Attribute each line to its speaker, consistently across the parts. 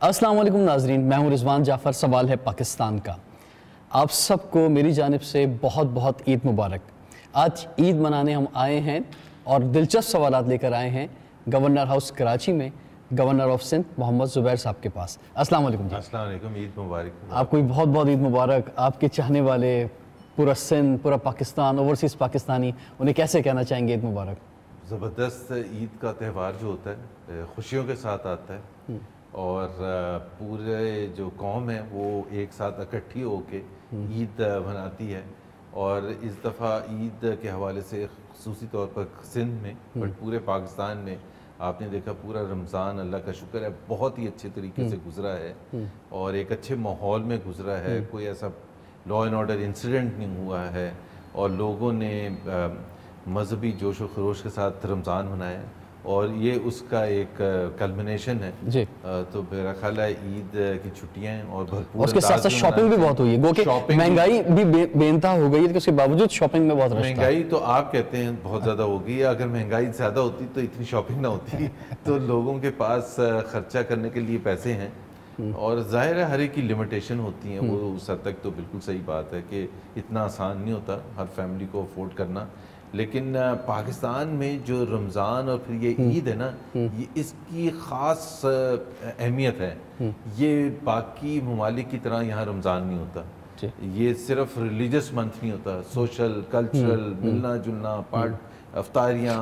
Speaker 1: السلام علیکم ناظرین، میں ہوں رضوان جعفر۔ سوال ہے پاکستان کا۔ آپ سب کو میری جانب سے بہت بہت عید مبارک۔ آج عید منانے ہم آئے ہیں اور دلچسپ سوالات لے کر آئے ہیں گورنر ہاؤس کراچی میں گورنر آف سندھ محمد زبیر صاحب کے پاس۔ السلام علیکم جی۔
Speaker 2: السلام علیکم، عید مبارک۔
Speaker 1: آپ کو بھی بہت بہت عید مبارک۔ آپ کے چاہنے والے پورا سندھ، پورا پاکستان، اوورسیز پاکستانی، انہیں کیسے کہنا چاہیں گے عید مبارک؟
Speaker 2: زبردست عید کا تہوار جو ہوتا ہے خوشیوں کے ساتھ آتا ہے اور پورے جو قوم ہے وہ ایک ساتھ اکٹھی ہو کے عید مناتی ہے، اور اس دفعہ عید کے حوالے سے خصوصی طور پر سندھ میں اور پورے پاکستان میں آپ نے دیکھا پورا رمضان اللہ کا شکر ہے بہت ہی اچھے طریقے سے گزرا ہے اور ایک اچھے ماحول میں گزرا ہے۔ کوئی ایسا لا اینڈ آرڈر انسیڈنٹ نہیں ہوا ہے اور لوگوں نے مذہبی جوش و خروش کے ساتھ رمضان منایا، اور یہ اس کا ایک کلمنیشن ہے
Speaker 1: جی۔
Speaker 2: تو میرا خیال ہے عید کی چھٹیاں ہیں اور بھرپور
Speaker 1: اس کے ساتھ ساتھ شاپنگ بھی بہت ہوئی ہے، گو کہ مہنگائی بھی بے انتہا ہو گئی ہے، اس کے باوجود شاپنگ میں بہت رش تھا۔
Speaker 2: مہنگائی تو آپ کہتے ہیں بہت زیادہ ہو گئی ہے، اگر مہنگائی زیادہ ہوتی تو اتنی شاپنگ نہ ہوتی، تو لوگوں کے پاس خرچہ کرنے کے لیے پیسے ہیں، اور ظاہر ہے ہر ایک کی لمیٹیشن ہوتی ہیں، وہ اس حد تک تو بالکل صحیح بات ہے کہ اتنا آسان نہیں ہوتا ہر فیملی کو افورڈ کرنا، لیکن پاکستان میں جو رمضان اور پھر یہ عید ہے نا، یہ اس کی خاص اہمیت ہے۔ یہ باقی ممالک کی طرح یہاں رمضان نہیں ہوتا، یہ صرف ریلیجس منتھ نہیں ہوتا، سوشل کلچرل ملنا جلنا افطاریاں۔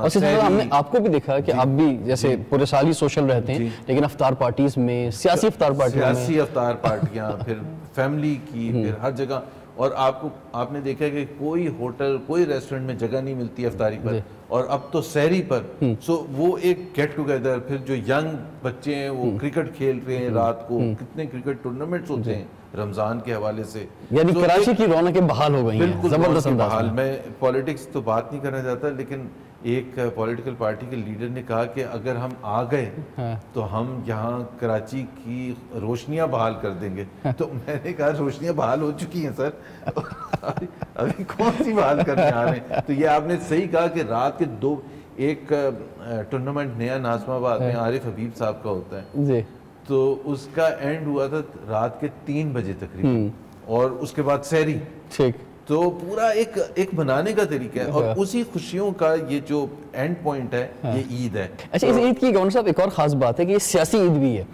Speaker 1: ہم نے آپ کو بھی دیکھا کہ آپ بھی جیسے پورے سال ہی سوشل رہتے ہیں، لیکن افطار پارٹیز میں، سیاسی افطار
Speaker 2: پارٹیاں پھر فیملی کی، پھر ہر جگہ، اور آپ نے دیکھا کہ کوئی ہوٹل کوئی ریسٹورنٹ میں جگہ نہیں ملتی افطاری پر، اور اب تو سحری پر سو وہ ایک گیٹ ٹوگیدر۔ پھر جو ینگ بچے ہیں وہ کرکٹ کھیل رہے ہیں رات کو، کتنے کرکٹ ٹورنامنٹس ہوتے ہیں رمضان کے حوالے سے،
Speaker 1: یعنی کراچی کی رونقیں بحال ہو گئی ہیں
Speaker 2: بالکل
Speaker 1: زبردست
Speaker 2: بحال۔ میں پولیٹکس تو بات نہیں کرنا چاہتا، لیکن ایک پولیٹیکل پارٹی کے لیڈر نے کہا کہ اگر ہم آ گئے تو ہم یہاں کراچی کی روشنیاں بحال کر دیں گے۔ تو میں نے کہا روشنیاں بحال ہو چکی ہیں سر، ابھی کون سی بحال کرنے آ رہے ہیں؟ تو یہ آپ نے صحیح کہا کہ رات کے ایک ٹورنامنٹ نیا ناظم آباد میں عارف حبیب صاحب کا ہوتا ہے، تو اس کا اینڈ ہوا تھا رات کے 3 بجے تقریباً، اور اس کے بعد سحری، تو پورا ایک منانے کا طریقہ ہے، اور اسی خوشیوں کا یہ جو اینڈ پوائنٹ ہے یہ عید ہے۔
Speaker 1: اچھا، اس عید کی گورنر صاحب ایک اور خاص بات ہے کہ یہ سیاسی عید بھی ہے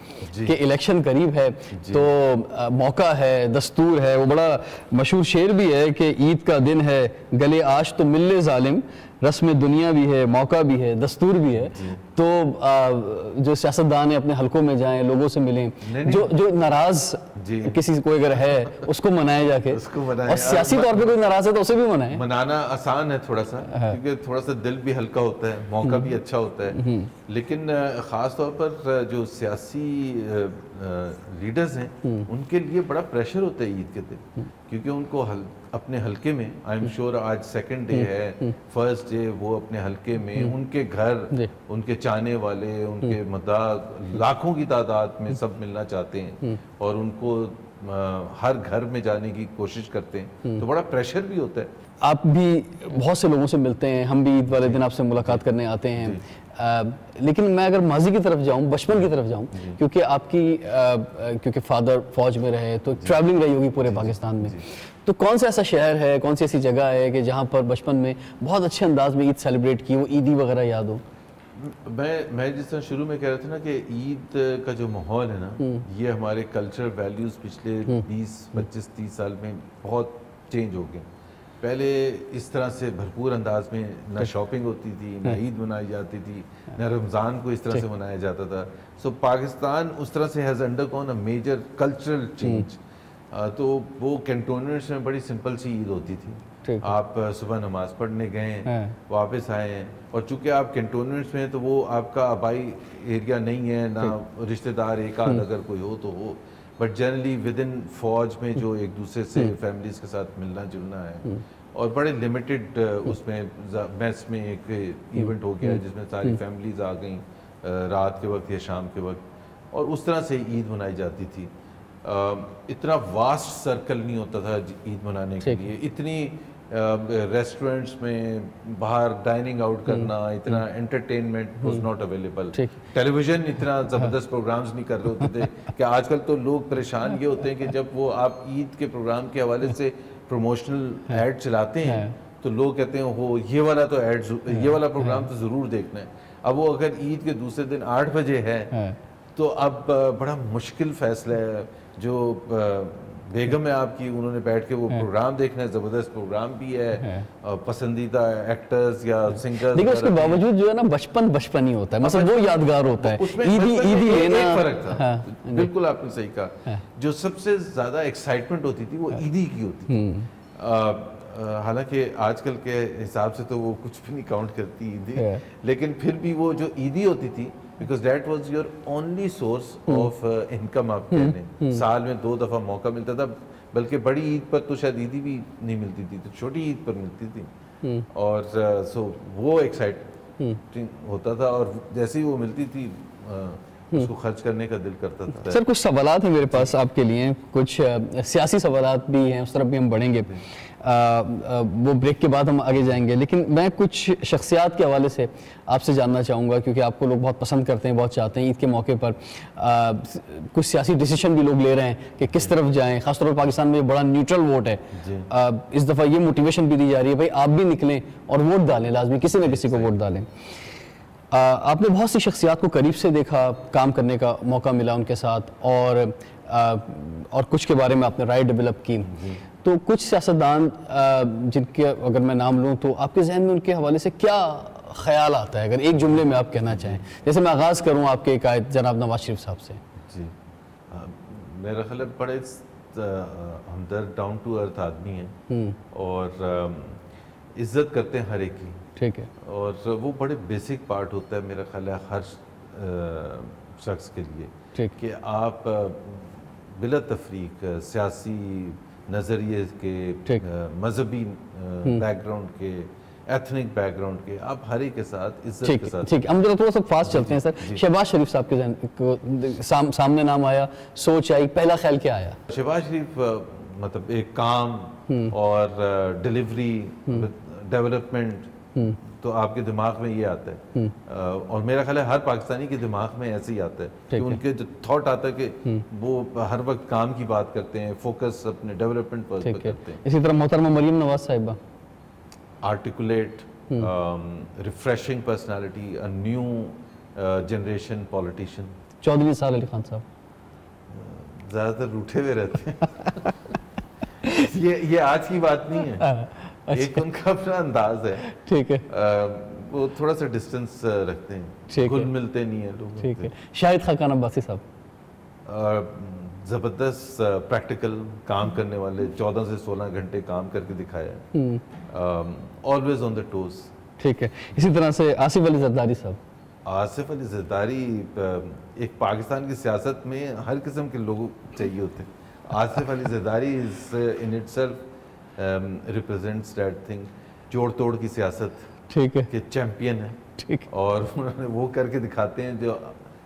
Speaker 1: کہ الیکشن قریب ہے، تو موقع ہے، دستور ہے، وہ بڑا مشہور شعر بھی ہے کہ عید کا دن ہے گلے آش تو ملے ظالم، رسم دنیا بھی ہے، موقع بھی ہے، دستور بھی ہے، تو جو سیاستدان ہیں اپنے حلقوں میں جائیں، لوگوں سے ملیں، جو ناراض کسی کوئی اگر ہے اس کو منائے جا کے، اور سیاسی طور پہ کوئی ناراض ہے تو اسے بھی منائیں۔
Speaker 2: منانا آسان ہے تھوڑا سا، کیونکہ تھوڑا سا دل بھی ہلکا ہوتا ہے، موقع بھی اچھا ہوتا ہے، لیکن خاص طور پر جو سیاسی لیڈرز ہیں ان کے لیے بڑا پریشر ہوتا ہے عید کے دن، کیونکہ ان کو اپنے حلقے میں، آئی ایم شیور آج سیکنڈ ڈے ہے، فرسٹ ڈے وہ اپنے حلقے میں، ان کے گھر، ان کے چاہنے والے، ان کے مداح لاکھوں کی تعداد میں سب ملنا چاہتے ہیں، اور ان کو ہر گھر میں جانے کی کوشش کرتے ہیں، تو بڑا پریشر بھی ہوتا ہے۔
Speaker 1: آپ بھی بہت سے لوگوں سے ملتے ہیں، ہم بھی عید والے دن آپ سے ملاقات کرنے آتے ہیں، لیکن میں اگر ماضی کی طرف جاؤں، بچپن کی طرف جاؤں، کیونکہ آپ کی کیونکہ فادر فوج میں رہے تو ٹریولنگ رہی ہوگی پورے پاکستان میں، تو کون سا ایسا شہر ہے، کون سی ایسی جگہ ہے کہ جہاں پر بچپن میں بہت اچھے انداز میں عید سیلیبریٹ کی، وہ عیدی وغیرہ یاد ہو؟
Speaker 2: میں جس طرح شروع میں کہہ رہا تھا نا کہ عید کا جو ماحول ہے نا، یہ ہمارے کلچر ویلیوز پچھلے 20 25 30 سال میں بہت چینج ہو گئے۔ پہلے اس طرح سے بھرپور انداز میں نہ شاپنگ ہوتی تھی، نہ عید منائی جاتی تھی، نہ رمضان کو اس طرح سے منایا جاتا تھا، سو پاکستان اس طرح سے has undergone a major cultural change. تو وہ کینٹونمنٹس میں بڑی سمپل سی عید ہوتی تھی، آپ صبح نماز پڑھنے گئے، واپس آئے ہیں، اور چونکہ آپ کینٹونمنٹس میں ہیں تو وہ آپ کا آبائی ایریا نہیں ہے، نہ رشتہ دار ایک آدھ اگر کوئی ہو تو ہو، بٹ جنرلی ود ان فوج میں جو ایک دوسرے سے فیملیز کے ساتھ ملنا جلنا ہے، اور بڑے لمیٹڈ اس میں میس میں ایک ایونٹ ہو گیا جس میں ساری فیملیز آ گئیں رات کے وقت یا شام کے وقت، اور اس طرح سے عید منائی جاتی تھی۔ اتنا واسٹ سرکل نہیں ہوتا تھا عید منانے کے لیے، اتنی ریسٹورینٹس میں باہر ڈائننگ آؤٹ کرنا، اتنا entertainment was not available. Television اتنا زبردست پروگرامز نہیں کر رہے ہوتے تھے کہ آج کل تو لوگ پریشان یہ ہوتے ہیں کہ جب وہ آپ عید کے پروگرام کے حوالے سے پروموشنل ایڈ چلاتے ہیں تو لوگ کہتے ہیں وہ یہ والا تو ایڈ، یہ والا پروگرام تو ضرور دیکھنا ہے. اب وہ اگر عید کے دوسرے دن 8 بجے ہے تو اب بڑا مشکل فیصلہ ہے. جو بیگم ہے آپ کی، انہوں نے بیٹھ کے وہ پروگرام دیکھنا ہے، زبردست پروگرام بھی ہے، پسندیدہ ایکٹرز یا سنگرز.
Speaker 1: لیکن اس کے باوجود جو ہے نا بچپن ہی ہوتا ہے، مثلا وہ یادگار ہوتا ہے.
Speaker 2: اس میں
Speaker 1: عیدی
Speaker 2: ایک فرق تھا، بالکل آپ نے صحیح کہا. جو سب سے زیادہ ایکسائٹمنٹ ہوتی تھی وہ عیدی کی ہوتی تھی. حالانکہ آج کل کے حساب سے تو وہ کچھ بھی نہیں کاؤنٹ کرتی عیدی، لیکن پھر بھی وہ جو عیدی ہوتی تھی because that was your only source of income. آپ کہنے سال میں 2 دفعہ موقع ملتا تھا، بلکہ بڑی عید پر تو شاید عیدی بھی نہیں ملتی تھی، تو چھوٹی عید پر ملتی تھی. اور سو وہ ایکسائٹنگ ہوتا تھا، اور جیسے ہی وہ ملتی تھی اس کو خرچ کرنے کا دل کرتا تھا.
Speaker 1: سر کچھ سوالات ہیں میرے پاس آپ کے لیے، کچھ سیاسی سوالات بھی ہیں، اس طرف بھی ہم بڑھیں گے. وہ بریک کے بعد ہم آگے جائیں گے، لیکن میں کچھ شخصیات کے حوالے سے آپ سے جاننا چاہوں گا، کیونکہ آپ کو لوگ بہت پسند کرتے ہیں، بہت چاہتے ہیں. عید کے موقع پر کچھ سیاسی ڈیسیشن بھی لوگ لے رہے ہیں کہ کس طرف جائیں، خاص طور پر پاکستان میں بڑا نیوٹرل ووٹ ہے. اس دفعہ یہ موٹیویشن بھی دی جا رہی ہے بھائی آپ بھی نکلیں اور ووٹ ڈالیں، لازمی کسی نہ کسی کو ووٹ ڈالیں. آپ نے بہت سی شخصیات کو قریب سے دیکھا، کام کرنے کا موقع ملا ان کے ساتھ، اور کچھ کے بارے میں آپ نے رائے ڈیولپ کی. تو کچھ سیاستدان جن کے اگر میں نام لوں تو آپ کے ذہن میں ان کے حوالے سے کیا خیال آتا ہے، اگر ایک جملے میں آپ کہنا چاہیں؟ جیسے میں آغاز کروں آپ کے قائد جناب نواز شریف صاحب سے.
Speaker 2: جی میرا خیال ہے بڑے ہمدرد ڈاؤن ٹو ارتھ آدمی ہیں، اور عزت کرتے ہیں ہر ایک کی. ٹھیک ہے. اور وہ بڑے بیسک پارٹ ہوتا ہے میرا خیال ہے ہر شخص کے لیے، کہ آپ بلا تفریق سیاسی نظریے کے، مذہبی بیک گراؤنڈ کے، ایتھنک بیک گراؤنڈ کے، آپ ہر ایک کے ساتھ عزت کے ساتھ. ٹھیک ہے، ہم ذرا تھوڑا سا فاسٹ چلتے ہیں سر. شہباز شریف صاحب کے ذہن سامنے نام آیا، سوچ آئی، پہلا خیال کیا آیا؟ شہباز شریف مطلب ایک کام اور ڈیلیوری، ڈیولپمنٹ، تو آپ کے دماغ میں یہ آتا ہے. اور میرا خیال ہے ہر پاکستانی کے دماغ میں ایسے ہی آتا ہے کہ ان کے جو تھاٹ آتا ہے کہ وہ ہر وقت کام کی بات کرتے ہیں، فوکس اپنے ڈیولپمنٹ پر کرتے ہیں. اسی طرح محترمہ مریم نواز صاحبہ، articulate, refreshing personality, a new generation politician. Chaudhry Nisar Ali Khan صاحب زیادہ تر روٹھے ہوئے رہتے ہیں. یہ آج کی بات نہیں ہے، ایک ان کا اپنا انداز ہے. ٹھیک ہے. وہ تھوڑا سا ڈسٹنس رکھتے ہیں، گھل ملتے نہیں ہیں لوگ. ٹھیک ہے. شاہد خاقان عباسی صاحب، زبردست پریکٹیکل کام کرنے والے، 14 سے 16 گھنٹے کام کر کے دکھایا ہے، آلویز آن دا ٹوز. ٹھیک ہے. اسی طرح سے آصف علی زرداری صاحب. آصف علی زرداری ایک پاکستان کی سیاست میں ہر قسم کے لوگ چاہیے ہوتے ہیں. Asif Ali Zardari is in itself represents that thing, جوڑ توڑ کی سیاست. ٹھیک ہے. کہ چیمپئن ہے. ٹھیک. اور انہوں نے وہ کر کے دکھاتے ہیں جو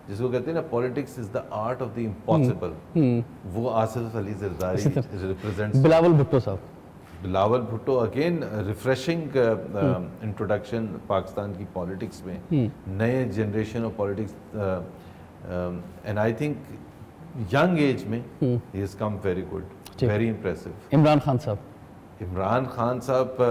Speaker 2: جس کو کہتے ہیں نا politics is the art of the impossible. وہ آصف علی زرداری ریپرزینٹس. بلاول بھٹو صاحب. Bilawal Bhutto again refreshing introduction Pakistan کی پولیٹکس میں، نئے generation of politics, and I think young age میں ہی has come very good, very impressive. Imran Khan صاحب. عمران خان صاحب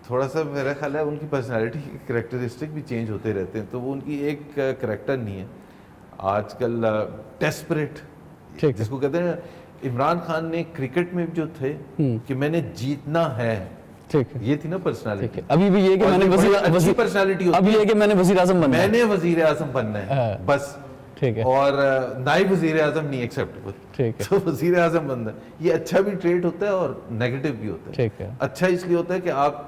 Speaker 2: تھوڑا سا میرا خیال ہے ان کی پرسنالٹی کے کریکٹرسٹک بھی چینج ہوتے رہتے ہیں، تو وہ ان کی ایک کریکٹر نہیں ہے. آج کل ڈیسپریٹ جس کو کہتے ہیں، عمران خان نے کرکٹ میں جو تھے کہ میں نے جیتنا ہے، یہ تھی نا پرسنالٹی. ابھی بھی یہ کہ میں نے وزیر پرسنالٹی، ابھی یہ کہ میں نے وزیر اعظم بننا ہے، میں نے وزیر اعظم بننا ہے بس. ٹھیک ہے. اور نائب وزیر اعظم نہیں ایکسیپٹیبل. ٹھیک ہے. تو وزیر اعظم بننا، یہ اچھا بھی ٹریٹ ہوتا ہے اور نیگیٹو بھی ہوتا ہے. ٹھیک ہے. اچھا اس لیے ہوتا ہے کہ آپ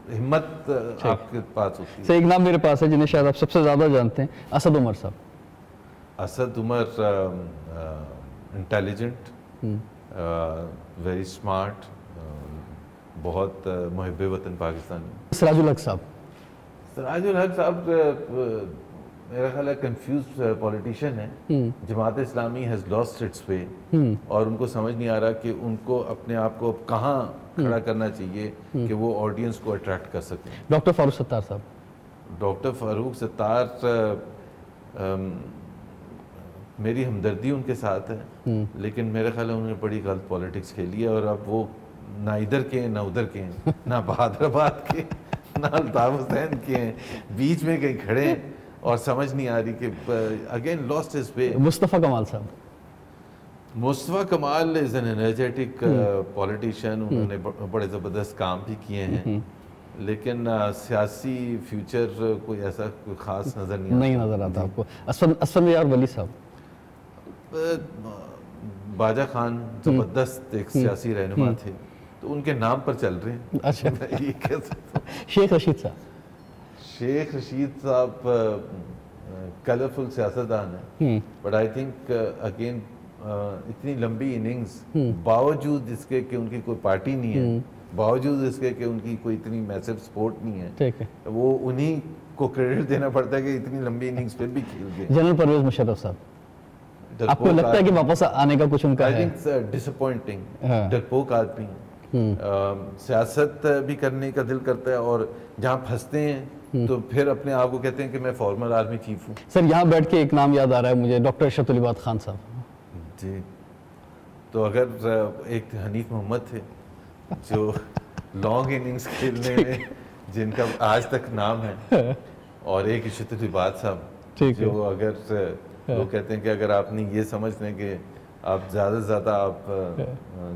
Speaker 2: ہمت آپ کے پاس ہوتی ہے. ایک نام میرے پاس ہے جنہیں شاید آپ سب سے زیادہ جانتے ہیں، اسد عمر صاحب. Asad Umar intelligent, very smart, بہت محب وطن پاکستانی. سراج الحق صاحب. سراج الحق صاحب میرا خیال ہے کنفیوز پولیٹیشین ہے. Jamaat Islami has lost its way, اور ان کو سمجھ نہیں آ رہا کہ ان کو اپنے آپ کو کہاں کھڑا کرنا چاہیے کہ وہ آڈینس کو اٹریکٹ کر سکیں.
Speaker 1: ڈاکٹر فاروق ستار صاحب,
Speaker 2: ڈاکٹر فاروق ستار, میری ہمدردی ان کے ساتھ ہے, لیکن میرے خیال ہے انہوں نے بڑی غلط پالیٹکس کھیلی ہے, اور اب وہ نہ ادھر کے ہیں نہ ادھر کے ہیں, نہ بہادر آباد کے نہ الطاف حسین کے ہیں, بیچ میں کہیں کھڑے ہیں, اور سمجھ نہیں آ رہی کہ اگین لاسٹ از وے.
Speaker 1: مصطفیٰ کمال صاحب,
Speaker 2: مصطفیٰ کمال از این انرجیٹک پولیٹیشین, انہوں نے بڑے زبردست کام بھی کیے ہیں, لیکن سیاسی فیوچر کوئی ایسا کوئی خاص نظر
Speaker 1: نہیں نظر آتا آپ کو. اسفند یار ولی صاحب,
Speaker 2: باجا خان زبردست ایک سیاسی رہنما تھے, تو ان کے نام پر چل رہے ہیں.
Speaker 1: اچھا,
Speaker 2: یہ کہہ سکتا ہوں.
Speaker 1: شیخ رشید صاحب,
Speaker 2: شیخ رشید صاحب کلرفل سیاستدان ہیں, بٹ آئی تھنک اگین اتنی لمبی اننگز, باوجود اس کے کہ ان کی کوئی پارٹی نہیں ہے, باوجود اس کے کہ ان کی کوئی اتنی میسو سپورٹ نہیں ہے, وہ انہی کو کریڈٹ دینا پڑتا ہے کہ اتنی لمبی اننگز پھر بھی کھیل گئے.
Speaker 1: جنرل پرویز مشرف صاحب, آپ کو لگتا ہے کہ واپس آنے کا کچھ ان کا ہے؟
Speaker 2: ڈسپوائنٹنگ, ڈرپوک آدمی, سیاست بھی کرنے کا دل کرتا ہے, اور جہاں پھنستے ہیں تو پھر اپنے آپ کو کہتے ہیں کہ میں فارمر آرمی چیف ہوں.
Speaker 1: سر یہاں بیٹھ کے ایک نام یاد آ رہا ہے مجھے, ڈاکٹر ارشد العباد خان صاحب.
Speaker 2: جی, تو اگر ایک حنیف محمد تھے جو لانگ اننگز کھیلنے میں جن کا آج تک نام ہے, اور ایک ارشد العباد صاحب جو اگر وہ کہتے ہیں کہ اگر آپ نے یہ سمجھ لیں کہ آپ زیادہ سے زیادہ آپ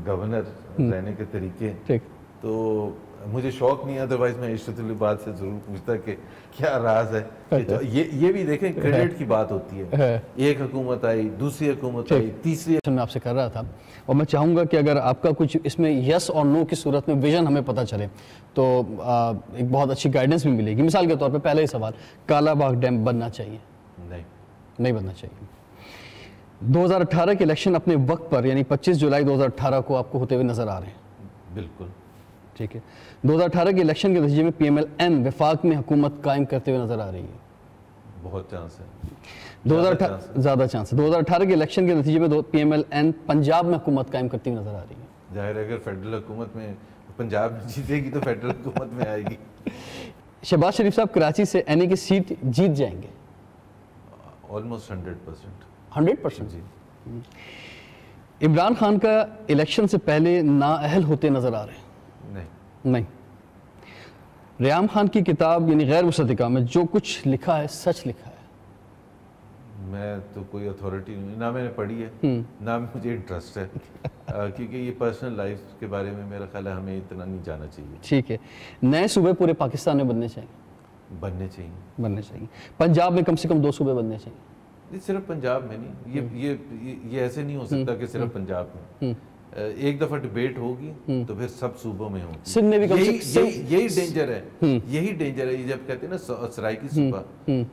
Speaker 2: گورنر رہنے کے طریقے, تو مجھے شوق نہیں ہے, ادروائز میں ارشد العباد سے ضرور پوچھتا کہ کیا راز ہے. یہ بھی دیکھیں کریڈٹ کی بات ہوتی ہے, ایک حکومت آئی, دوسری حکومت آئی, تیسری.
Speaker 1: میں آپ سے کر رہا تھا, اور میں چاہوں گا کہ اگر آپ کا کچھ اس میں یس اور نو کی صورت میں ویژن ہمیں پتہ چلے تو ایک بہت اچھی گائیڈنس بھی ملے گی. مثال کے طور پہ پہلا ہی سوال, کالا باغ ڈیم بننا چاہیے؟ نہیں بننا چاہیے. 2018 کے الیکشن اپنے وقت پر یعنی 25 جولائی 2018 کو آپ کو ہوتے ہوئے نظر آ رہے ہیں؟
Speaker 2: بالکل
Speaker 1: ٹھیک ہے. 2018 کے الیکشن کے نتیجے میں پی ایم ایل این وفاق میں حکومت قائم کرتے ہوئے نظر آ رہی ہے؟
Speaker 2: بہت چانس ہے,
Speaker 1: زیادہ چانس ہے. 2018 کے الیکشن کے نتیجے میں P M L N Punjab میں حکومت قائم کرتی ہوئی نظر آ رہی ہے.
Speaker 2: ظاہر ہے اگر فیڈرل حکومت میں پنجاب جیتے گی تو فیڈرل حکومت میں آئے گی.
Speaker 1: شہباز شریف صاحب کراچی سے این اے کی سیٹ جیت جائیں گے؟
Speaker 2: آلموسٹ 100%.
Speaker 1: 100%. جی. عمران خان کا الیکشن سے پہلے نااہل ہوتے نظر آ رہے ہیں؟ نہیں. ریام خان کی کتاب یعنی غیر مصدقہ میں جو کچھ لکھا ہے سچ لکھا ہے؟
Speaker 2: میں تو کوئی اتھارٹی نہیں, نہ میں نے پڑھی ہے نہ مجھے انٹرسٹ ہے, کیونکہ یہ پرسنل لائف کے بارے میں میرا خیال ہے ہمیں اتنا نہیں جانا چاہیے.
Speaker 1: ٹھیک ہے. نئے صوبے پورے پاکستان میں بننے چاہیے؟
Speaker 2: بننے چاہیے.
Speaker 1: پنجاب میں کم سے کم 2 صوبے بننے چاہیے؟
Speaker 2: صرف پنجاب میں نہیں, یہ ایسے نہیں ہو سکتا کہ صرف پنجاب میں. ایک دفعہ ڈیبیٹ ہوگی تو پھر سب صوبوں میں ہوگی.
Speaker 1: سندھ میں بھی
Speaker 2: یہی ڈینجر ہے, یہ جب کہتے ہیں نا سرائکی صوبہ,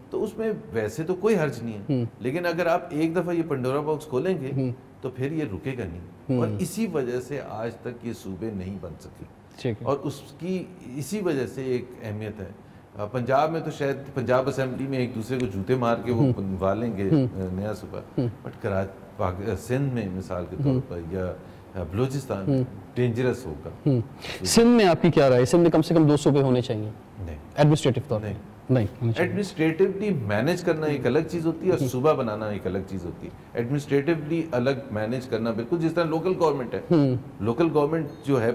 Speaker 2: تو اس میں ویسے تو کوئی حرج نہیں ہے, لیکن اگر آپ ایک دفعہ یہ پنڈورا باکس کھولیں گے تو پھر یہ رکے گا نہیں, اور اسی وجہ سے آج تک یہ صوبے نہیں بن سکے, اور اس کی اسی وجہ سے ایک اہمیت ہے. پنجاب میں تو شاید پنجاب اسمبلی میں ایک دوسرے کو جوتے مار کے وہ بنوا لیں گے نیا صوبہ, بٹ سندھ میں مثال کے طور پر یا بلوچستان میں ڈینجرس ہوگا.
Speaker 1: سندھ میں آپ کی کیا رائے؟ سندھ میں کم سے کم 2 صوبے ہونے چاہیے ایڈمنسٹریٹو طور پہ؟ نہیں.
Speaker 2: ایڈمنسٹریٹولی مینیج کرنا ایک الگ چیز ہوتی ہے اور صوبہ بنانا ایک الگ چیز ہوتی ہے. ایڈمنسٹریٹولی الگ مینیج کرنا بالکل جس طرح لوکل گورنمنٹ ہے. لوکل گورنمنٹ جو ہے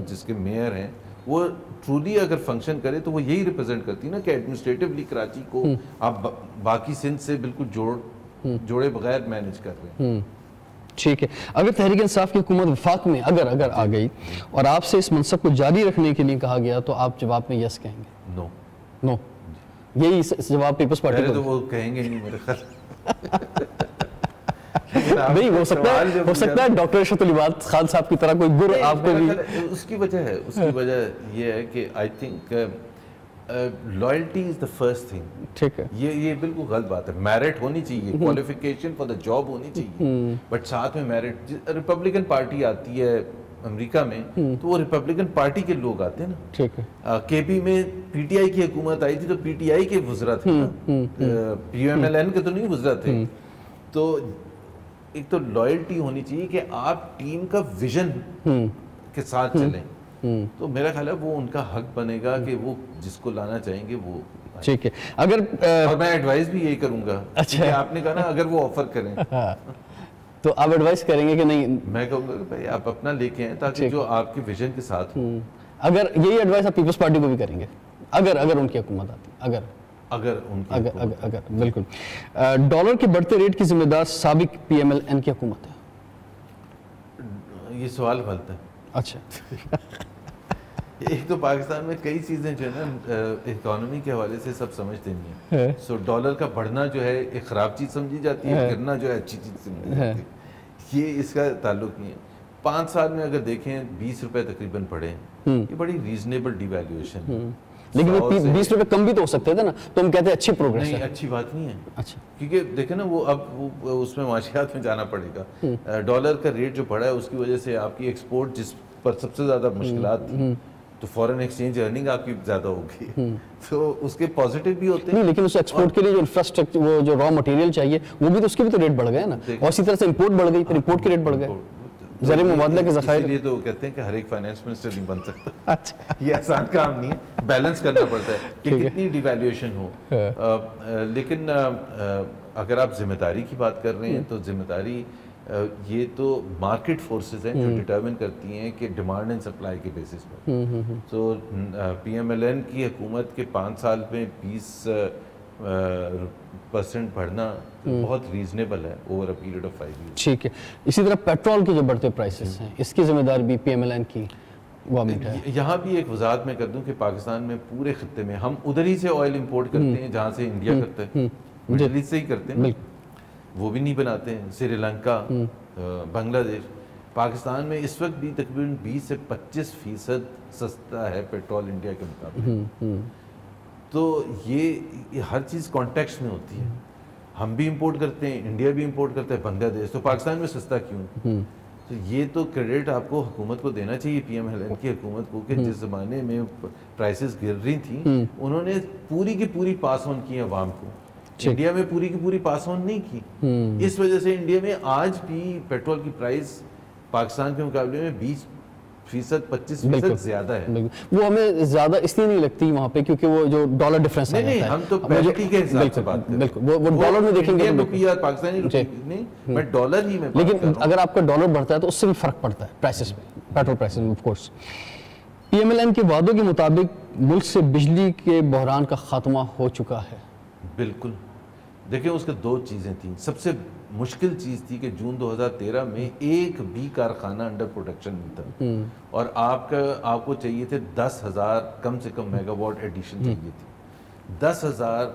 Speaker 2: جس کے میئر ہیں وہ ٹرولی اگر فنکشن کرے تو وہ یہی ریپرزینٹ کرتی ہے نا کہ ایڈمنسٹریٹولی کراچی کو آپ باقی سندھ سے بالکل جوڑے بغیر مینیج کر رہے ہیں.
Speaker 1: ٹھیک ہے. اگر تحریک انصاف کی حکومت وفاق میں اگر آ گئی اور آپ سے اس منصب کو جاری رکھنے کے لیے کہا گیا تو آپ جواب میں یس کہیں گے؟ نو. یہی جواب پیپلز پارٹی
Speaker 2: کو تو وہ کہیں گے نہیں میرے خیال.
Speaker 1: نہیں ہو سکتا ہے ڈاکٹر ارشد العباد خان صاحب کی طرح کوئی گر آپ کو بھی.
Speaker 2: اس کی وجہ یہ ہے کہ I think loyalty is the first thing.
Speaker 1: ٹھیک ہے.
Speaker 2: یہ بالکل غلط بات ہے. میرٹ ہونی چاہیے, کوالیفیکیشن فار دا جاب ہونی چاہیے, بٹ ساتھ میں میرٹ. ریپبلکن پارٹی آتی ہے امریکہ میں تو وہ ریپبلکن پارٹی کے لوگ آتے ہیں نا.
Speaker 1: ٹھیک ہے.
Speaker 2: کے پی میں پی ٹی آئی کی حکومت آئی تھی تو پی ٹی آئی کے وزراء تھے نا, پی ایم ایل این کے تو نہیں وزراء تھے. تو ایک تو لائلٹی ہونی چاہیے کہ آپ ٹیم کا ویژن کے ساتھ چلیں. تو میرا خیال ہے وہ ان کا حق بنے گا کہ وہ جس کو لانا چاہیں گے وہ.
Speaker 1: ٹھیک ہے. اگر
Speaker 2: اور میں ایڈوائز بھی یہی کروں گا. اچھا, آپ نے کہا نا اگر وہ آفر کریں
Speaker 1: تو آپ ایڈوائز کریں گے کہ نہیں؟
Speaker 2: میں کہوں گا کہ بھائی آپ اپنا لے کے آئیں تاکہ جو آپ کے ویژن کے ساتھ ہو.
Speaker 1: اگر یہی ایڈوائز آپ پیپلز پارٹی کو بھی کریں گے اگر ان کی حکومت آتی؟ اگر بالکل. ڈالر کے بڑھتے ریٹ کی ذمہ دار سابق پی ایم ایل این کی حکومت ہے.
Speaker 2: یہ سوال غلط ہے.
Speaker 1: اچھا.
Speaker 2: ایک تو پاکستان میں کئی چیزیں جو ہے نا اکانومی کے حوالے سے سب سمجھتے نہیں ہیں. سو ڈالر کا بڑھنا جو ہے ایک خراب چیز سمجھی جاتی ہے, گرنا جو ہے اچھی چیز سمجھی جاتی ہے. یہ اس کا تعلق نہیں ہے. 5 سال میں اگر دیکھیں 20 روپے تقریباً پڑے, یہ بڑی ریزنیبل ڈی ویلیویشن ہے.
Speaker 1: لیکن 20 روپے کم بھی تو ہو سکتے تھے نا, تو ہم کہتے ہیں اچھی پروگریس ہے.
Speaker 2: نہیں, اچھی بات نہیں ہے.
Speaker 1: اچھا,
Speaker 2: کیونکہ دیکھیں نا وہ اب اس میں معاشیات میں جانا پڑے گا. ڈالر کا ریٹ جو بڑھا ہے اس کی وجہ سے آپ کی ایکسپورٹ جس پر سب سے زیادہ مشکلات تھی تو فورن ایکسچینج ارننگ آپ کی زیادہ ہوگی. تو اس کے پازیٹیو بھی ہوتے ہیں.
Speaker 1: لیکن اس ایکسپورٹ کے لیے جو انفراسٹرکچر, وہ جو را مٹیریل چاہیے وہ بھی تو اس کے بھی تو ریٹ بڑھ گئے نا, اور اسی طرح سے امپورٹ بڑھ گئی, پھر امپورٹ کے ریٹ بڑھ گئے. زر مبادلہ کے ذخائر.
Speaker 2: اس لیے تو وہ کہتے ہیں کہ ہر ایک فائنانس منسٹر نہیں بن سکتا. اچھا, یہ آسان کام نہیں ہے, بیلنس کرنا پڑتا ہے کہ کتنی ڈی ویلیویشن ہو. لیکن اگر آپ ذمہ داری کی بات کر رہے ہیں تو ذمہ داری یہ تو مارکیٹ فورسز ہیں جو ڈٹرمن کرتی ہیں کہ ڈیمانڈ اینڈ سپلائی کے بیسس پر. تو پی ایم ایل این کی حکومت کے 5 سال میں 20% بڑھنا بہت ریزنیبل ہے over a period of 5 years.
Speaker 1: ٹھیک ہے. اسی طرح پیٹرول کے جو بڑھتے پرائسز ہیں, اس کی ذمہ دار بھی پی ایم ایل این کی گورنمنٹ ہے.
Speaker 2: یہاں بھی ایک وضاحت میں کر دوں کہ پاکستان میں پورے خطے میں ہم ادھر ہی سے آئل امپورٹ کرتے ہیں جہاں سے انڈیا کرتا ہے, مڈل ایسٹ سے ہی کرتے ہیں, وہ بھی نہیں بناتے ہیں. سری لنکا, بنگلہ دیش. پاکستان میں اس وقت بھی تقریباً 20 سے 25% سستا ہے پیٹرول انڈیا کے مقابلے. تو یہ ہر چیز کانٹیکسٹ میں ہوتی ہے. ہم بھی امپورٹ کرتے ہیں, انڈیا بھی امپورٹ کرتا ہے, بنگلہ دیش. تو پاکستان میں سستا کیوں؟ تو یہ تو کریڈٹ آپ کو حکومت کو دینا چاہیے, پی ایم ایل این کی حکومت کو, کہ جس زمانے میں پرائسز گر رہی تھیں انہوں نے پوری کی پوری پاس آن کی عوام کو. انڈیا میں پوری کی پوری پاس آن نہیں کی. اس وجہ سے انڈیا میں آج بھی پیٹرول کی پرائس پاکستان کے مقابلے میں 20% 25% زیادہ ہے.
Speaker 1: وہ ہمیں زیادہ اس لیے نہیں لگتی وہاں پہ کیونکہ وہ جو ڈالر ڈفرینس ہے.
Speaker 2: نہیں, ہم تو پیریٹی کے حساب سے بات کریں.
Speaker 1: بالکل, وہ ڈالر میں دیکھیں گے
Speaker 2: تو پاکستانی روپی نہیں, میں ڈالر ہی میں.
Speaker 1: لیکن اگر آپ کا ڈالر بڑھتا ہے تو اس سے بھی فرق پڑتا ہے پرائسز میں, پیٹرول پرائسز میں. Of course P M L N کے وعدوں کے مطابق ملک سے بجلی کے بحران کا خاتمہ ہو چکا ہے.
Speaker 2: بالکل. دیکھیں اس کے 2 چیزیں تھیں. سب سے مشکل چیز تھی کہ جون 2013 میں ایک بھی کارخانہ انڈر پروڈکشن نہیں تھا, اور آپ کو چاہیے تھے 10,000 کم سے کم میگا واٹ ایڈیشن چاہیے تھی. 10,000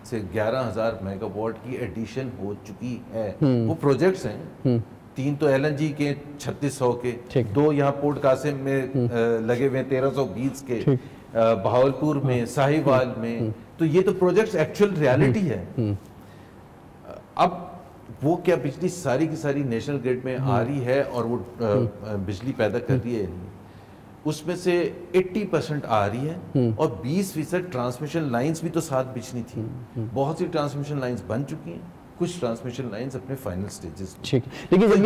Speaker 2: سے 11,000 میگا واٹ کی ایڈیشن ہو چکی ہے. وہ پروجیکٹس ہیں, 3 تو ایل این جی کے 3600 کے, 2 یہاں پورٹ قاسم میں لگے ہوئے 1320 کے, بہاولپور میں, ساہیوال میں. تو یہ تو پروجیکٹس ایکچوئل ریالٹی ہے. اب وہ کیا بجلی ساری کی ساری نیشنل گریڈ میں آ رہی ہے اور وہ بجلی پیدا کر رہی ہے؟ اس میں سے 80% آ رہی ہے اور 20% ٹرانسمیشن لائنز بھی تو ساتھ بچنی تھی. بہت سی ٹرانسمیشن لائنز بن چکی ہیں, کچھ ٹرانسمیشن لائنز اپنے فائنل سٹیجز.
Speaker 1: ٹھیک ہے. لیکن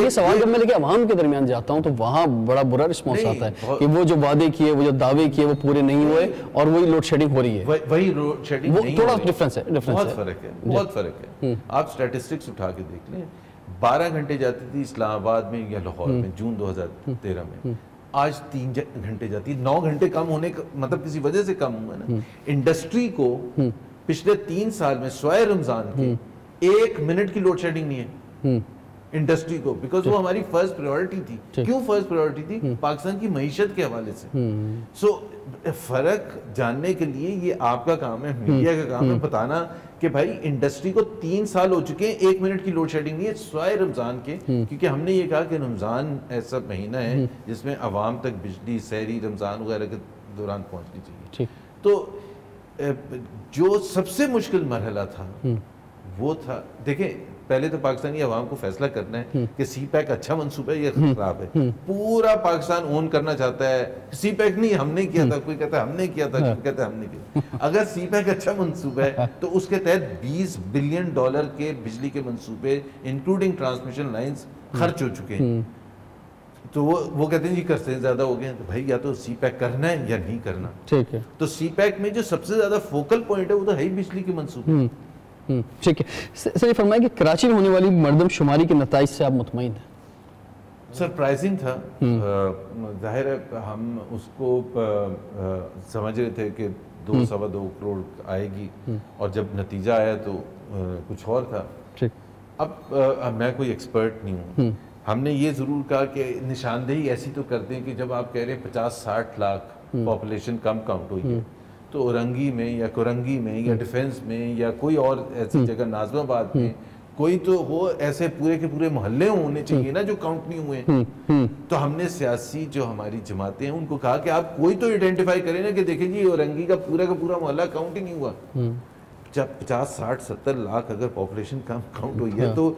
Speaker 1: یہ سوال جب میں لے کے عوام کے درمیان جاتا ہوں تو وہاں بڑا برا رسپانس آتا ہے کہ وہ جو وعدے کیے, وہ جو دعوے کیے وہ پورے نہیں ہوئے, اور وہی لوڈ شیڈنگ ہو رہی ہے.
Speaker 2: وہی لوڈ شیڈنگ نہیں,
Speaker 1: تھوڑا ڈفرینس ہے.
Speaker 2: بہت فرق ہے, بہت فرق ہے. آپ سٹیٹسٹکس اٹھا کے دیکھ لیں, 12 گھنٹے جاتی تھی اسلام آباد میں یا لاہور میں جون 2013 میں, آج 3 گھنٹے جاتی. 9 گھنٹے کم ہونے کا مطلب کسی وجہ سے کم ہوا نا. انڈسٹری کو پچھلے 3 سال میں سوائے رمضان کے 1 منٹ کی لوڈ شیڈنگ نہیں ہے انڈسٹری کو, بیکاز وہ ہماری فرسٹ پریورٹی تھی. کیوں فرسٹ پریورٹی تھی؟ پاکستان کی معیشت کے حوالے سے. سو فرق جاننے کے لیے یہ آپ کا کام ہے, میڈیا کا کام ہے بتانا کہ بھائی انڈسٹری کو 3 سال ہو چکے ہیں, 1 منٹ کی لوڈ شیڈنگ نہیں ہے سوائے رمضان کے. کیونکہ ہم نے یہ کہا کہ رمضان ایسا مہینہ ہے جس میں عوام تک بجلی, سحری, رمضان وغیرہ کے دوران پہنچنی چاہیے. تو جو سب سے مشکل مرحلہ تھا وہ تھا. دیکھیں پہلے تو پاکستانی عوام کو فیصلہ کرنا ہے کہ سی پیک اچھا منصوبہ ہے یا خراب ہے. پورا پاکستان اون کرنا چاہتا ہے سی پیک نہیں ہم نے کیا تھا, کوئی کہتا ہے ہم نے کیا تھا, کوئی کہتا ہے ہم نے کیا. اگر سی پیک اچھا منصوبہ ہے تو اس کے تحت $20 بلین کے بجلی کے منصوبے انکلوڈنگ ٹرانسمیشن لائنز خرچ ہو چکے ہیں. تو وہ کہتے ہیں جی کرتے زیادہ ہو گئے ہیں. تو بھائی یا تو سی پیک کرنا ہے یا نہیں کرنا.
Speaker 1: ٹھیک ہے.
Speaker 2: تو سی پیک میں جو سب سے زیادہ فوکل پوائنٹ ہے وہ تو ہے ہی بجلی کے منصوبے.
Speaker 1: ٹھیک ہے. سر یہ فرمائیں کہ کراچی میں ہونے والی مردم شماری کے نتائج سے آپ مطمئن ہیں؟
Speaker 2: سرپرائزنگ تھا. ظاہر ہے ہم اس کو سمجھ رہے تھے کہ 2-2.25 کروڑ آئے گی, اور جب نتیجہ آیا تو کچھ اور تھا. اب میں کوئی ایکسپرٹ نہیں ہوں. ہم نے یہ ضرور کہا کہ نشاندہی ایسی تو کرتے ہیں کہ جب آپ کہہ رہے ہیں 50-60 لاکھ پاپولیشن کم کاؤنٹ ہوئی ہے, تو اورنگی میں یا کورنگی میں یا ڈیفینس میں یا کوئی اور ایسی جگہ ناظم آباد میں کوئی تو ہو, ایسے پورے کے پورے محلے ہونے چاہیے نا جو کاؤنٹ نہیں ہوئے ہیں. تو ہم نے سیاسی جو ہماری جماعتیں ہیں ان کو کہا کہ آپ کوئی تو آئیڈینٹیفائی کریں نا کہ دیکھیں جی اورنگی کا پورا محلہ کاؤنٹ ہی نہیں ہوا. جب 50-60-70 لاکھ اگر پاپولیشن کم کاؤنٹ ہوئی ہے تو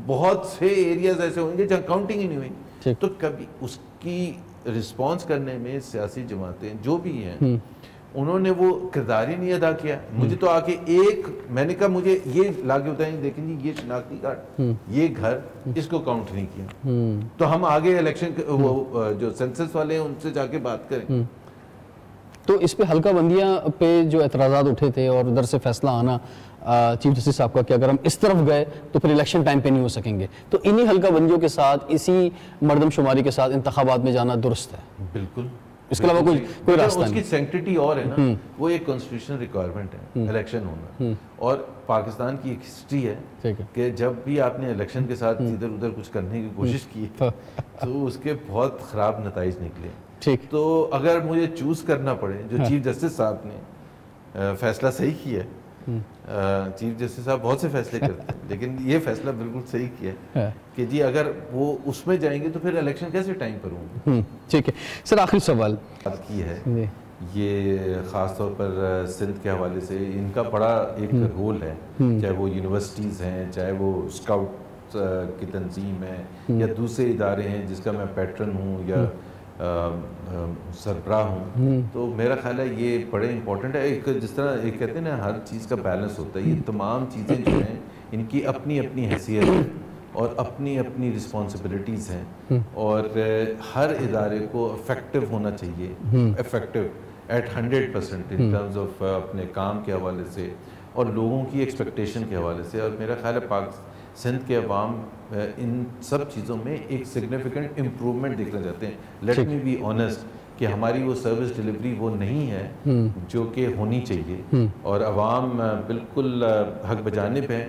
Speaker 2: بہت سے ایریاز ایسے ہوں گے جہاں کاؤنٹنگ ہی نہیں ہوئی. تو کبھی اس کی رسپانس کرنے میں سیاسی جماعتیں جو بھی ہیں انہوں نے وہ کردار ہی نہیں ادا کیا. مجھے تو آ کے میں نے کہا مجھے یہ لا کے بتائیں دیکھیں جی یہ شناختی کارڈ یہ گھر اس کو کاؤنٹ نہیں کیا. تو ہم آگے الیکشن وہ جو سینسس والے ہیں ان سے جا کے بات کریں.
Speaker 1: تو اس پہ حلقہ بندیاں پہ جو اعتراضات اٹھے تھے اور ادھر سے فیصلہ آنا چیف جسٹس صاحب کا کہ اگر ہم اس طرف گئے تو پھر الیکشن ٹائم پہ نہیں ہو سکیں گے, تو انہی حلقہ بندیوں کے ساتھ اسی مردم شماری کے ساتھ انتخابات میں جانا درست ہے؟
Speaker 2: بالکل.
Speaker 1: اس کے علاوہ کوئی راستہ نہیں.
Speaker 2: اس کی سینکٹیٹی اور ہے نا, وہ ایک کانسٹیٹیوشنل ریکوائرمنٹ ہے الیکشن ہونا. اور پاکستان کی ایک ہسٹری ہے کہ جب بھی آپ نے الیکشن کے ساتھ ادھر ادھر کچھ کرنے کی کوشش کی تو اس کے بہت خراب نتائج نکلے. تو اگر مجھے چوز کرنا پڑے, جو چیف جسٹس صاحب نے فیصلہ صحیح کیا ہے, چیف جسٹس صاحب بہت سے فیصلے کرتے ہیں لیکن یہ فیصلہ بالکل صحیح کیا ہے کہ جی اگر وہ اس میں جائیں گے تو پھر الیکشن کیسے ٹائم پر ہوں گے.
Speaker 1: ٹھیک ہے سر, آخری سوال
Speaker 2: کی ہے یہ خاص طور پر سندھ کے حوالے سے ان کا بڑا ایک رول ہے, چاہے وہ یونیورسٹیز ہیں, چاہے وہ اسکاؤٹ کی تنظیم ہے یا دوسرے ادارے ہیں جس کا میں پیٹرن ہوں یا سربراہ ہوں. تو میرا خیال ہے یہ بڑے امپورٹنٹ ہے. ایک جس طرح ایک کہتے ہیں نا ہر چیز کا بیلنس ہوتا ہے, یہ تمام چیزیں جو ہیں ان کی اپنی اپنی حیثیت ہے اور اپنی اپنی رسپانسبلٹیز ہیں, اور ہر ادارے کو افیکٹو ہونا چاہیے, effective at 100% in terms of اپنے کام کے حوالے سے اور لوگوں کی ایکسپیکٹیشن کے حوالے سے. اور میرا خیال ہے سندھ کے عوام ان سب چیزوں میں ایک سگنیفیکنٹ امپرومنٹ دیکھنا چاہتے ہیں. لیٹ می بی آنیسٹ کہ ہماری وہ سروس ڈیلیوری وہ نہیں ہے جو کہ ہونی چاہیے, اور عوام بالکل حق بجانب ہے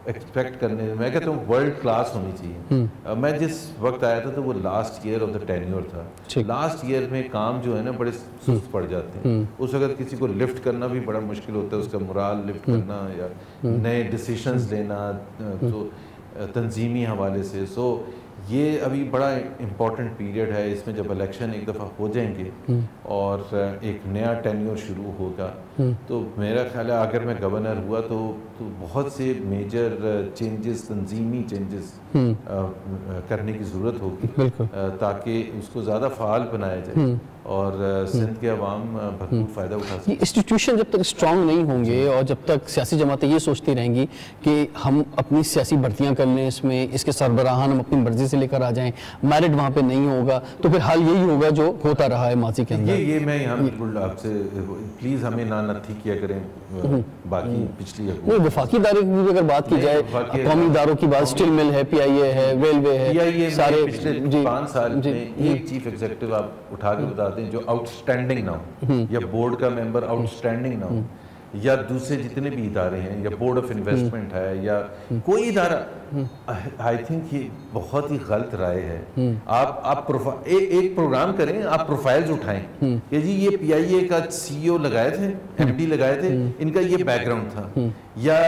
Speaker 2: ایکسپیکٹ کرنے. میں کہتا ہوں ورلڈ کلاس ہونی چاہیے. میں جس وقت آیا تھا تو وہ last year of the tenure تھا. لاسٹ ایئر میں کام جو ہے نا بڑے سست پڑ جاتے ہیں. اس وقت کسی کو لفٹ کرنا بھی بڑا مشکل ہوتا ہے, اس کا مرال لفٹ کرنا یا نئے ڈیسیشنز لینا تو تنظیمی حوالے سے. سو یہ ابھی بڑا امپورٹنٹ پیریڈ ہے. اس میں جب الیکشن ایک دفعہ ہو جائیں گے اور ایک نیا ٹینیور شروع ہوگا تو میرا خیال ہے اگر میں گورنر ہوا تو بہت سے میجر چینجز, تنظیمی چینجز کرنے کی ضرورت ہوگی تاکہ اس کو زیادہ فعال بنایا جائے اور سندھ کے عوام بھرپور فائدہ اٹھا سکیں.
Speaker 1: انسٹیٹیوشن جب تک اسٹرانگ نہیں ہوں گے اور جب تک سیاسی جماعتیں یہ سوچتی رہیں گی کہ ہم اپنی سیاسی بھرتیاں کر لیں, اس میں اس کے سربراہان ہم اپنی مرضی سے لے کر آ جائیں, میرٹ وہاں پہ نہیں ہوگا, تو پھر حال یہی ہوگا جو ہوتا رہا ہے ماضی کے اندر.
Speaker 2: یہ میں یہاں بالکل آپ سے پلیز ہمیں نہ کیا کریں باقی پچھلی
Speaker 1: وفاقی ادارے کی اگر بات کی جائے, قومی اداروں کی بات, اسٹیل مل ہے, پی آئی اے ہے, ریلوے ہے, سارے
Speaker 2: پچھلے 5 سال میں ایک چیف ایگزیکٹو آپ اٹھا کے بتا دیں جو آؤٹ اسٹینڈنگ نہ ہو, یا بورڈ کا ممبر آؤٹ اسٹینڈنگ نہ ہو, یا دوسرے جتنے بھی ادارے ہیں, یا بورڈ آف انویسٹمنٹ ہے یا کوئی ادارہ, آئی تھنک یہ بہت ہی غلط رائے ہے. آپ ایک پروگرام کریں, آپ پروفائلز اٹھائیں کہ جی یہ پی آئی اے کا سی او لگائے تھے, ایم ڈی لگائے تھے, ان کا یہ بیک گراؤنڈ تھا, یا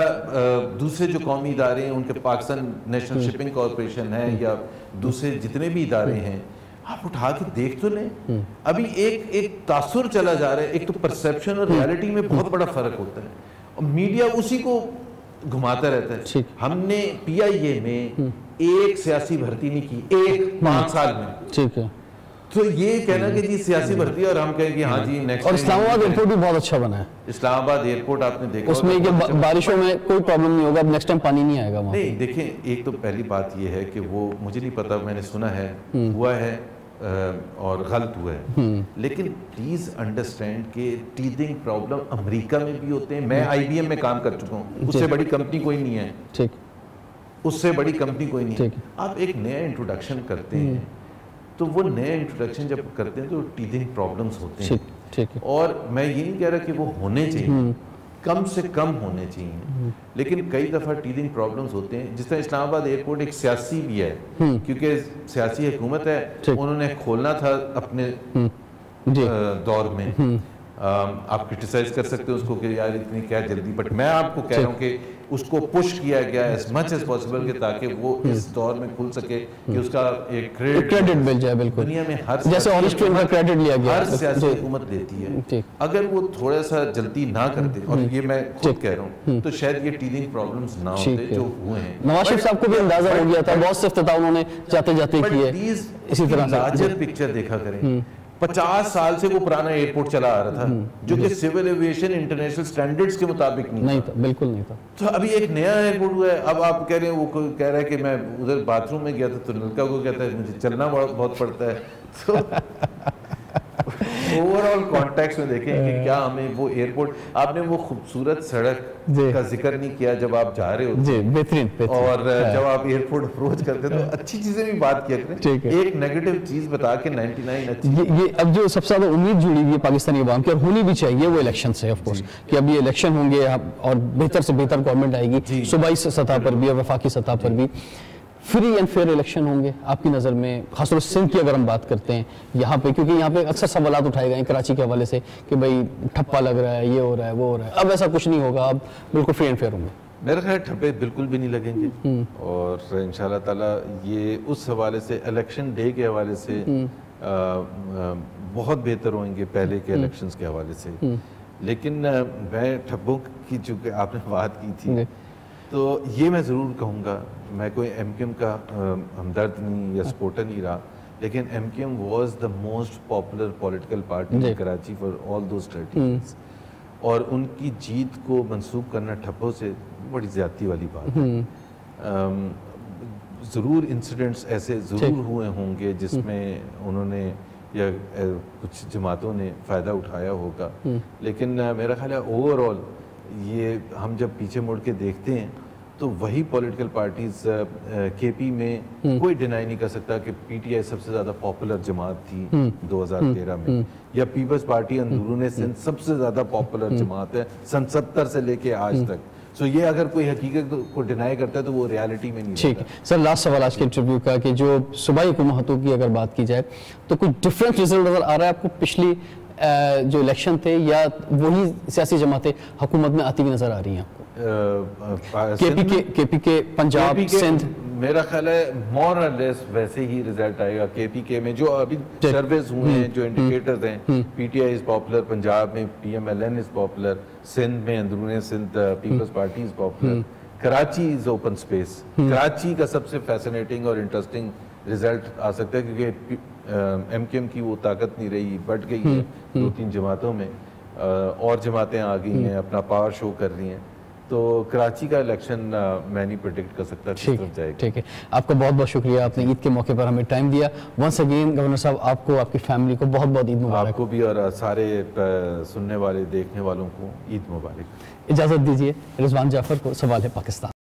Speaker 2: دوسرے جو قومی ادارے ہیں ان کے پاکستان نیشنل شپنگ کارپوریشن ہے یا دوسرے جتنے بھی ادارے ہیں, آپ اٹھا کے دیکھ تو لیں. ابھی ایک تاثر چلا جا رہا ہے. ایک تو پرسیپشن اور ریالٹی میں بہت بڑا فرق ہوتا ہے, اور میڈیا اسی کو گھماتا رہتا ہے. ہم نے PIA میں ایک سیاسی بھرتی نہیں کی, ایک 5 سال میں.
Speaker 1: ٹھیک ہے.
Speaker 2: تو یہ کہنا کہ جی سیاسی بھرتی ہے اور ہم کہیں کہ ہاں جی نیکسٹ.
Speaker 1: اور اسلام آباد ایئرپورٹ بھی بہت اچھا بنا ہے.
Speaker 2: اسلام آباد ایئرپورٹ آپ نے دیکھا
Speaker 1: اس میں کہ بارشوں میں کوئی پرابلم نہیں ہوگا, نیکسٹ ٹائم پانی نہیں آئے گا وہاں.
Speaker 2: نہیں دیکھیں, ایک تو پہلی بات یہ ہے کہ وہ مجھے نہیں پتا, میں نے سنا ہے ہوا ہے اور غلط ہوا ہے, لیکن پلیز انڈرسٹینڈ کہ ٹیتھنگ پرابلم امریکہ میں بھی ہوتے ہیں. میں IBM میں کام کر چکا ہوں, اس سے بڑی کمپنی کوئی نہیں ہے.
Speaker 1: ٹھیک,
Speaker 2: اس سے بڑی کمپنی کوئی نہیں ہے. آپ ایک نیا انٹروڈکشن کرتے ہیں تو وہ نیا انٹروڈکشن جب کرتے ہیں تو ٹیتھنگ پرابلمز ہوتے ہیں. اور میں یہ نہیں کہہ رہا کہ وہ ہونے چاہیے, کم سے کم ہونے چاہیے, لیکن کئی دفعہ ٹیتھنگ پرابلمز ہوتے ہیں. جس طرح اسلام آباد ایئرپورٹ ایک سیاسی بھی ہے, کیونکہ سیاسی حکومت ہے, انہوں نے کھولنا تھا اپنے دور میں. آپ کرٹیسائز کر سکتے ہو اس کو کہ یار اتنی کیا جلدی, بٹ میں آپ کو کہہ رہا ہوں کہ اس کو پش کیا گیا ایز مچ ایز پاسبل کہ تاکہ وہ اس دور میں کھل سکے کہ اس کا ایک
Speaker 1: کریڈٹ مل جائے. بالکل
Speaker 2: دنیا میں ہر
Speaker 1: جیسے اورسٹرین کا کریڈٹ لیا گیا,
Speaker 2: ہر سیاسی حکومت لیتی ہے. اگر وہ تھوڑا سا جلدی نہ کرتے, اور یہ میں خود کہہ رہا ہوں, تو شاید یہ ٹیتھنگ پرابلمز نہ ہوتے جو ہوئے ہیں.
Speaker 1: نواز شریف صاحب کو بھی اندازہ ہو گیا تھا, بہت سے افتتاح انہوں نے جاتے جاتے کیے.
Speaker 2: اسی طرح لارجر پکچر دیکھا کریں. 50 سال سے وہ پرانا ایئرپورٹ چلا آ رہا تھا جو کہ سول ایویشن انٹرنیشنل سٹینڈرڈز کے مطابق نہیں تھا.
Speaker 1: بالکل نہیں تھا.
Speaker 2: تو ابھی ایک نیا ایئرپورٹ ہوا ہے. اب آپ کہہ رہے ہیں, وہ کہہ رہا ہے کہ میں ادھر باتھ روم میں گیا تھا تو نلکا کو کہتا ہے مجھے چلنا بہت پڑتا ہے. تو اوور آل کانٹیکس میں دیکھیں کہ کیا ہمیں وہ ایئرپورٹ, آپ نے وہ خوبصورت سڑک کا ذکر نہیں کیا جب آپ جا رہے ہوتے
Speaker 1: جی, بہترین.
Speaker 2: اور جب آپ ایئرپورٹ اپروچ کرتے تو اچھی چیزیں بھی بات کیا کریں, ایک نیگیٹو چیز بتا کے 99 اچھی.
Speaker 1: یہ اب جو سب سے زیادہ امید جڑی ہوئی ہے پاکستانی عوام کی, اور ہونی بھی چاہیے, وہ الیکشن سے آف کورس, کہ اب یہ الیکشن ہوں گے اور بہتر سے بہتر گورنمنٹ آئے گی, صوبائی سطح پر بھی اور وفاقی سطح پر بھی. فری اینڈ فیئر الیکشن ہوں گے آپ کی نظر میں, خاص طور سے سندھ کی اگر ہم بات کرتے ہیں یہاں پہ, کیونکہ یہاں پہ اکثر سوالات اٹھائے گئے ہیں کراچی کے حوالے سے کہ بھائی ٹھپا لگ رہا ہے, یہ ہو رہا ہے, وہ ہو رہا ہے. اب ایسا کچھ نہیں ہوگا, اب بالکل فری اینڈ فیئر ہوں گے.
Speaker 2: میرا خیال ٹھپے بالکل بھی نہیں لگیں گے, اور انشاءاللہ تعالیٰ یہ اس حوالے سے الیکشن ڈے کے حوالے سے بہت بہتر ہوئیں گے پہلے کے الیکشنز کے حوالے سے. لیکن میں ٹھپوں کی چونکہ آپ نے بات کی تھی, تو یہ میں ضرور کہوں گا, میں کوئی MKM کا ہمدرد نہیں یا سپورٹر نہیں رہا, لیکن MKM was the most popular political party in Karachi for all those 30 years, اور ان کی جیت کو منسوب کرنا ٹھپوں سے بڑی زیادتی والی بات ہے. ضرور انسیڈنٹس ایسے ضرور ہوئے ہوں گے جس میں انہوں نے یا کچھ جماعتوں نے فائدہ اٹھایا ہوگا, لیکن میرا خیال ہے اوور آل یہ ہم جب پیچھے مڑ کے دیکھتے ہیں تو وہی پولیٹیکل پارٹیز KP میں کوئی ڈینائی نہیں کر سکتا کہ PTI سب سے زیادہ پاپولر جماعت تھی 2013 میں, یا پیپلز پارٹی اندرون سندھ سب سے زیادہ پاپولر جماعت ہے سن 70 سے لے کے آج تک. سو یہ اگر کوئی حقیقت کو ڈینائی کرتا ہے تو وہ ریالٹی میں نہیں رہتا.
Speaker 1: ٹھیک ہے سر, لاسٹ سوال آج کے انٹرویو کا, کہ جو صوبائی حکومتوں کی اگر بات کی جائے تو کوئی ڈفرینٹ رزلٹ نظر آ رہا ہے آپ کو پچھلی جو الیکشن تھے, یا وہی سیاسی جماعتیں حکومت میں آتی ہوئی نظر آ رہی ہیں آپ کو؟ KP کے پنجاب سندھ
Speaker 2: میرا خیال ہے مور اور لیس ویسے ہی رزلٹ آئے گا. KP میں جو ابھی سرویز ہوئے ہیں, جو انڈیکیٹرز ہیں, PTI از پاپولر, پنجاب میں PMLN از پاپولر, سندھ میں اندرون Sindh Peoples Party is popular, Karachi is open space. Karachi کا سب سے فیسنیٹنگ اور انٹرسٹنگ رزلٹ آ سکتا ہے کیونکہ MKM کی وہ طاقت نہیں رہی, بٹ گئی ہے 2-3 جماعتوں میں, اور جماعتیں آ گئی ہیں, اپنا پاور شو کر رہی ہیں. تو کراچی کا الیکشن میں نہیں پریڈکٹ کر سکتا کس طرف جائے گا.
Speaker 1: ٹھیک ہے, آپ کا بہت بہت شکریہ, آپ نے عید کے موقع پر ہمیں ٹائم دیا. ونس اگین گورنر صاحب, آپ کو, آپ کی فیملی کو بہت بہت عید مبارک.
Speaker 2: آپ کو بھی اور سارے سننے والے دیکھنے والوں کو عید مبارک.
Speaker 1: اجازت دیجیے رضوان جعفر کو, سوال ہے پاکستان.